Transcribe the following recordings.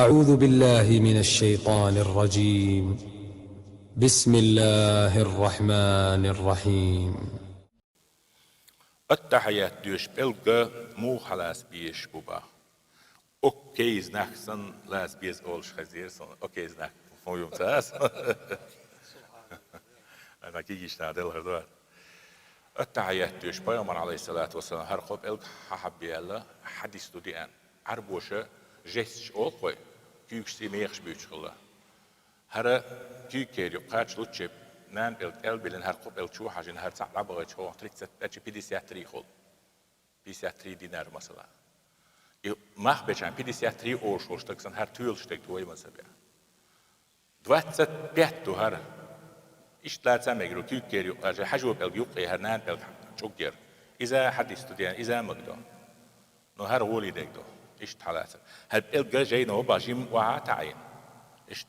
أعوذ بالله من الشيطان الرجيم. بسم الله الرحمن الرحيم. التحيات دوش بلغ مو خلاص بيش بوبا اوكيز نحسن لاس بيز اولش خزير سن اوكيز نح فويوم تاس انا كيجيش نادل هردوات التحيات دوش بيامر عليه الصلاة والسلام هرقب بلغ ححبي الله حديث دوديان عربوشة جيسش اول خوي كيوش سي ميخش بيوش الله هر كيكير يقاتش لوتشيب نان بلغ بلن هرقب بلغ شو حاجين هر ساعة لعبغة شو تريك تتبتش بيدي خول 53 dinar مثلا. مخ بچن 53 اورشول شتكسن هر تول شتك توي مثلا. 25 هر اشتلات سمجرو كيكير يقاج حجو باليوق هرنان بال شوكير. إذا حد استوديان إذا مقدو. نو هر ولي دكتو. إيش حالات. هل بلغ جاي نو باجيم وعتعين. إيش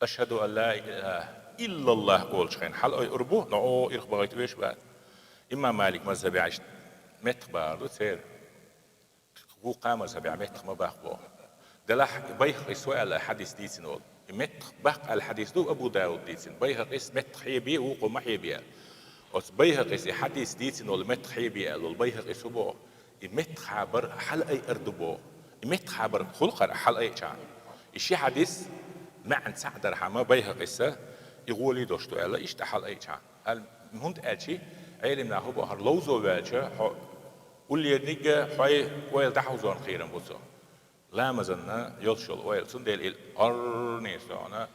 أشهد أن لا إله إلا الله قول شخين حل أي أربو نو إخبارات ويش بعد. إمام مالك مذهبي عشت متخبار لو تسير هو قام سبع متخ ما بخبو دلح بيخ السؤال الحديث ديسن ول متخ بخ الحديث دو أبو داود ديسن بيخ قس متخ حيبي وقو ما حيبي أس بيخ قس حديث ديسن ول متخ حيبي ول بيخ قس بو متخ عبر حل أي أردبو متخ عبر خلق حل أي شان الشي حديث ما عن سعدر حما بيخ قسه يقولي دوشتو ألا إيش تحل أي شان المهم أشي علمنا هو بحر لوزو باجة واللي نيجا حي ويل دحوزون خيرا بوسو لا مزنا يلشل ويل سندل الأرنيسونا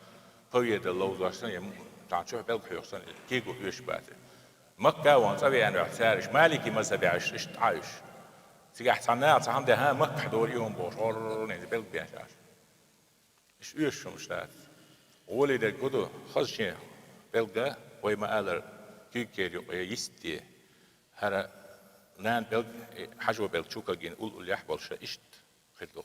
فويد اللوزو عشان يم تعشوا بلق يحسن كيجو يشباته مكة وانصبي أنا احتارش مالكي مذهبي عش عايش سيجا حسنا صحن ده ها مكة حضور يوم بوش أرنيس بلق بيعش إيش يشوم مشتات ولد الجدو خشين بلقى ويما قال كيكيريو يستي هذا نان بلغ حجو بلغ شوكا جين قول يحبل شا إشت خدلو